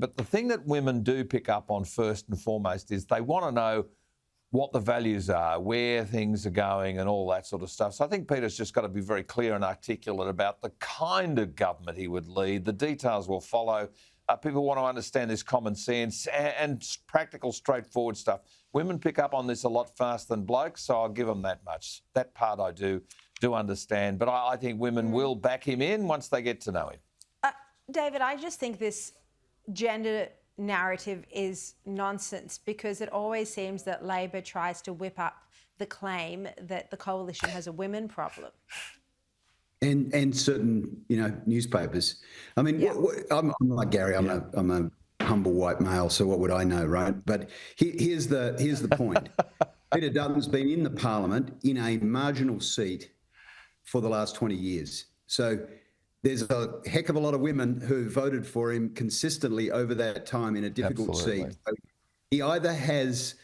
But the thing that women do pick up on first and foremost is they want to know what the values are, where things are going and all that sort of stuff. So I think Peter's just got to be very clear and articulate about the kind of government he would lead. The details will follow. People want to understand this common sense and practical, straightforward stuff. Women pick up on this a lot faster than blokes, so I'll give them that much. That part I do understand. But I think women will back him in once they get to know him. David, I just think this gender narrative is nonsense because it always seems that Labor tries to whip up the claim that the coalition has a women problem. And certain, newspapers. I mean, Yeah. I'm like Gary. I'm a humble white male, so what would I know, right? But here's the point. Peter Dutton's been in the Parliament in a marginal seat for the last 20 years. So there's a heck of a lot of women who voted for him consistently over that time in a difficult seat. So he either has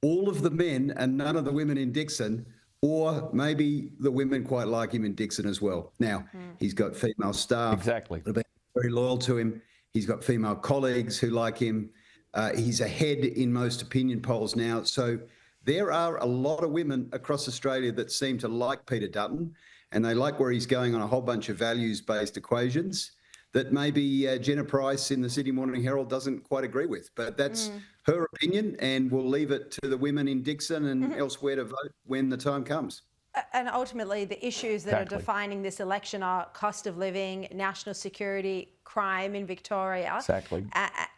all of the men and none of the women in Dixon, or maybe the women quite like him in Dixon as well. Now, he's got female staff that have been very loyal to him. He's got female colleagues who like him. He's ahead in most opinion polls now. So there are a lot of women across Australia that seem to like Peter Dutton, and they like where he's going on a whole bunch of values-based equations that maybe Jenna Price in the Sydney Morning Herald doesn't quite agree with. But that's her opinion, and we'll leave it to the women in Dixon and elsewhere to vote when the time comes. And ultimately, the issues that are defining this election are cost of living, national security, crime in Victoria. Exactly.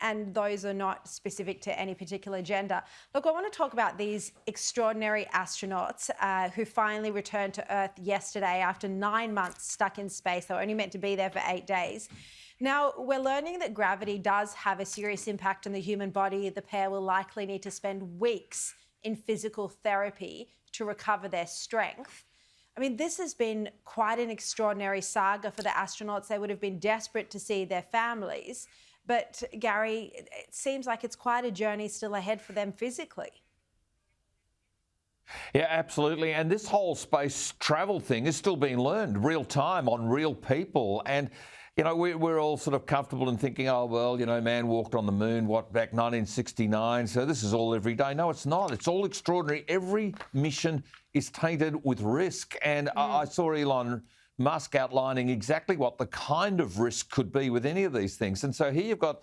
And those are not specific to any particular gender. Look, I want to talk about these extraordinary astronauts who finally returned to Earth yesterday after 9 months stuck in space. They were only meant to be there for 8 days. Now, we're learning that gravity does have a serious impact on the human body. The pair will likely need to spend weeks in physical therapy to recover their strength. I mean, this has been quite an extraordinary saga for the astronauts. They would have been desperate to see their families. But, Gary, it seems like it's quite a journey still ahead for them physically. Yeah, absolutely. And this whole space travel thing is still being learned real time on real people. And we're all sort of comfortable in thinking, oh, well, man walked on the moon, back 1969, so this is all every day. No, it's not. It's all extraordinary. Every mission is tainted with risk. And I saw Elon Musk outlining exactly what the kind of risk could be with any of these things. And so here you've got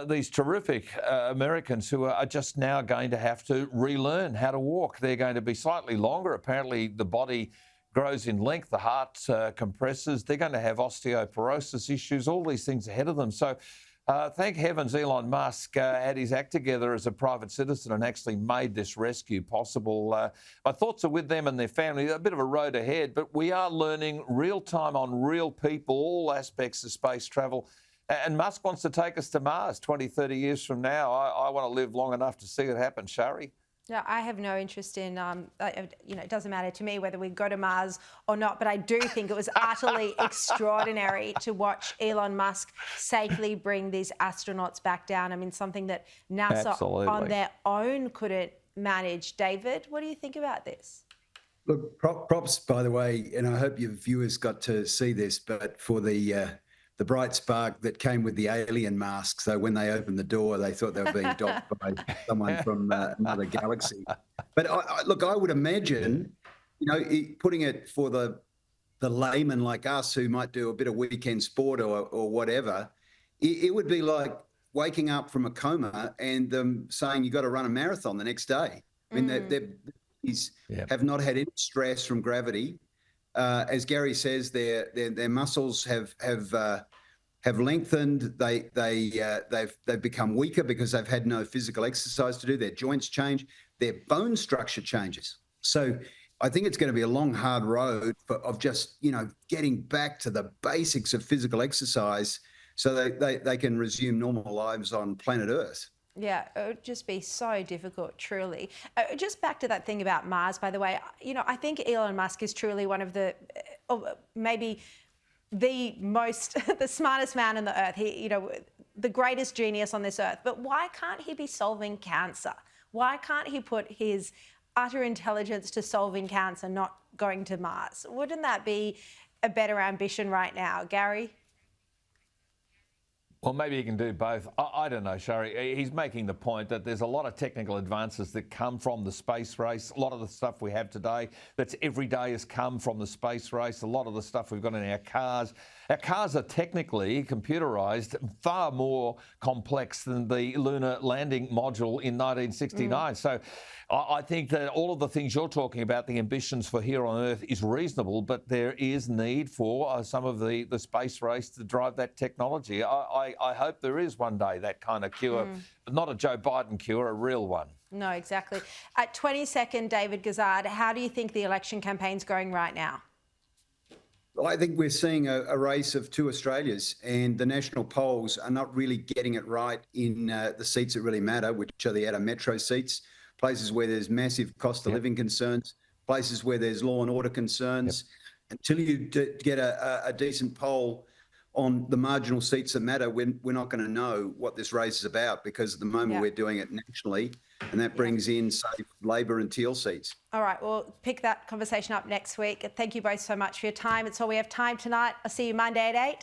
these terrific Americans who are just now going to have to relearn how to walk. They're going to be slightly longer. Apparently, the body grows in length, the heart compresses, they're going to have osteoporosis issues, all these things ahead of them. So thank heavens Elon Musk had his act together as a private citizen and actually made this rescue possible. My thoughts are with them and their family. A bit of a road ahead, but we are learning real time on real people, all aspects of space travel. And Musk wants to take us to Mars 20, 30 years from now. I want to live long enough to see it happen, Shari. Yeah, I have no interest in, it doesn't matter to me whether we go to Mars or not, but I do think it was utterly extraordinary to watch Elon Musk safely bring these astronauts back down. I mean, something that NASA on their own couldn't manage. David, what do you think about this? Look, props, by the way, and I hope your viewers got to see this, but for the bright spark that came with the alien masks. So when they opened the door, they thought they were being docked by someone from another galaxy. But look, I would imagine, putting it for the layman like us who might do a bit of weekend sport or whatever, it would be like waking up from a coma and them saying you got to run a marathon the next day. I mean, they have not had any stress from gravity. As Gary says, their muscles have lengthened. They've become weaker because they've had no physical exercise to do. Their joints change. Their bone structure changes. So I think it's going to be a long, hard road of just getting back to the basics of physical exercise so they can resume normal lives on planet Earth. Yeah, it would just be so difficult, truly. Just back to that thing about Mars, by the way, I think Elon Musk is truly one of the, maybe the smartest man on the earth. He, the greatest genius on this earth. But why can't he be solving cancer? Why can't he put his utter intelligence to solving cancer, not going to Mars? Wouldn't that be a better ambition right now, Gary? Well, maybe he can do both. I don't know, Shari. He's making the point that there's a lot of technical advances that come from the space race. A lot of the stuff we have today that's every day has come from the space race. A lot of the stuff we've got in our cars. Our cars are technically computerised, far more complex than the lunar landing module in 1969. So I think that all of the things you're talking about, the ambitions for here on Earth, is reasonable, but there is need for some of the space race to drive that technology. I hope there is one day that kind of cure, but not a Joe Biden cure, a real one. No, exactly. At 22nd, David Gazard, how do you think the election campaign's going right now? Well, I think we're seeing a race of two Australias, and the national polls are not really getting it right in the seats that really matter, which are the outer metro seats, places where there's massive cost of living concerns, places where there's law and order concerns. Until you get a decent poll on the marginal seats that matter, we're not going to know what this race is about, because at the moment we're doing it nationally, and that brings in, say, Labor and Teal seats. All right, we'll pick that conversation up next week. Thank you both so much for your time. It's all we have time tonight. I'll see you Monday at 8.